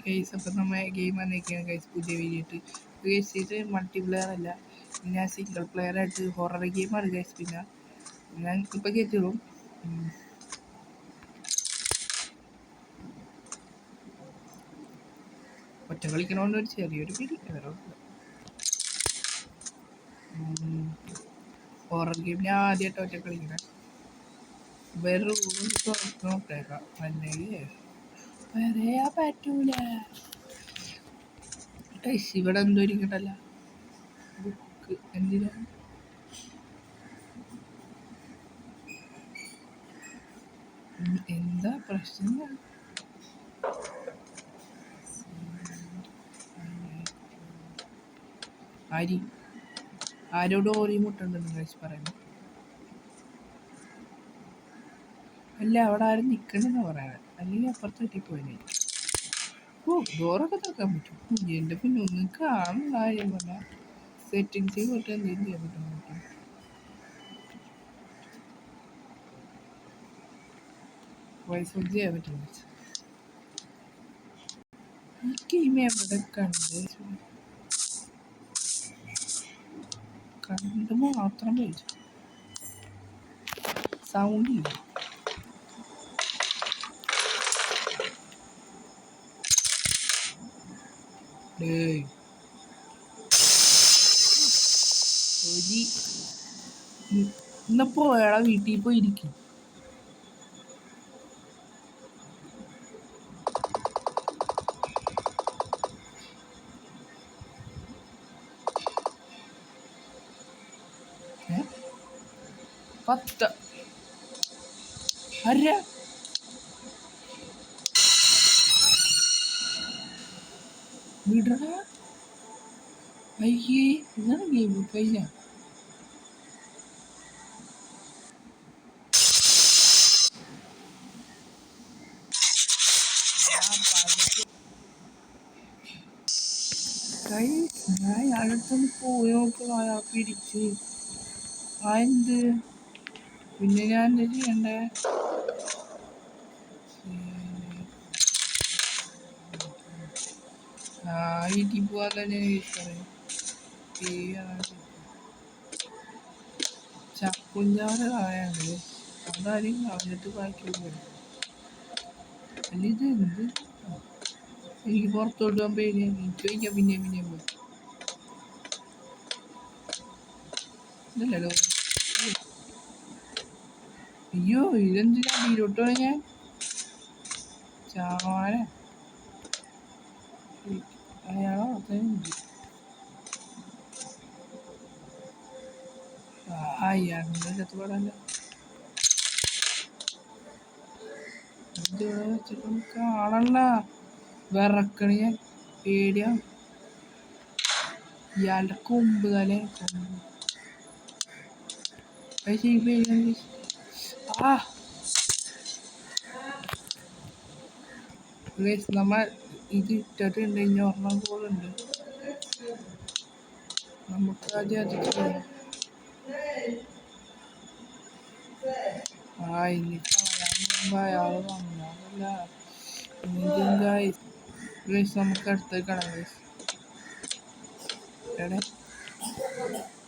Guys അപ്പം നമ്മൾ game വന്നേക്കാണ് guys പുതിയ വീഡിയോട്ട്. ഗൈസ് ഇത് മൾട്ടിപ്ലെയർ അല്ല, പിന്നെ സിംഗിൾ പ്ലെയർ ആയിട്ട് ഹൊറർ ഗെയിമാണ് ഗൈസ്. പിന്നെ ഞാൻ ഇപ്പം കയറ്റിടും. ഒറ്റ കളിക്കണോണ്ട് ഒരു ചെറിയൊരു പിടി വേറെ ഹൊറർ ഗെയിം ഞാൻ ആദ്യമായിട്ട് ഒറ്റ കളിക്കണേ. വേറെ റൂം തുറന്ന് നോട്ടേക്കാം, അല്ലെങ്കിൽ പറയാ പറ്റൂല. ഇവിടെ എന്തോ ഇരിക്കട്ടല്ല ബുക്ക് എന്തിനാ എന്താ പ്രശ്നം? ആരോട് ഓരി മുട്ടുണ്ടെന്ന് കഴിച്ച് പറയുന്നു. അല്ല, അവിടെ ആരും നിൽക്കണമെന്ന് പറയാൻ, അല്ലെങ്കിൽ അപ്പുറത്ത് കിട്ടിപ്പോയിനെ. ഡോറൊക്കെ തുറക്കാൻ പറ്റും. എൻ്റെ പിന്നെ ഒന്നും കാണുന്ന കാര്യം പറഞ്ഞാൽ സെറ്റിങ്സിൽ പോയിട്ട് എന്തെങ്കിലും ചെയ്യാൻ പറ്റും. വോയിസ് ഓഫ് ചെയ്യാൻ പറ്റും. ഈ ഗെയിം എവിടെ കണ്ട് മാത്രം പോയി സൗണ്ട് ഇല്ല. ഇന്നപ്പോ അയാളെ വീട്ടിൽ പോയി ഇരിക്കും. പത്ത് അര വിട. അയ്യേ, ഇതാണ് ഗെയിം കഴിഞ്ഞ. ഞാൻ അയാളടുത്തൊന്ന് പോയി നോക്കുക, അയാൾ പിടിച്ച് എന്ത്. പിന്നെ ഞാൻ എന്താ ചെയ്യണ്ടേ? വീട്ടിൽ പോവാൻ തന്നെ ചക്കുഞ്ചാറ് കളയാണ്ട് അതാരും കളഞ്ഞിട്ട് ബാക്കിയുള്ളൂ. അല്ല ഇത് എന്ത്? എനിക്ക് പുറത്തോട്ട് പോകാൻ പേടിയാണ്. എനിക്ക് വയ്ക്കാം പിന്നെയും പിന്നെയും പോയി. ഇതല്ലല്ലോ. അയ്യോ, ഇതെന്തിനാ വീരോട്ടോ ഞാൻ ചാവാന. അയാളോ അയാളുടെ ചത്തുപാടല്ല. ഇതിവിടെ വെച്ചിട്ട് കാണണ്ട. വിറക്കണ ഞാൻ പേടിയാ. ഇയാളുടെ കൊമ്പ് തലേ കൊമ്പ് പേടിയാണ്. നമ്മൾ ഇത് ഇട്ടിട്ടുണ്ട്. ഇനി ഒരെണ്ണം കൂടെ നമുക്ക് ആദ്യം അത് ഇനി കളയാൻ മുമ്പ് അയാൾ വന്നതല്ല. നമുക്ക് അടുത്ത് കളയാം.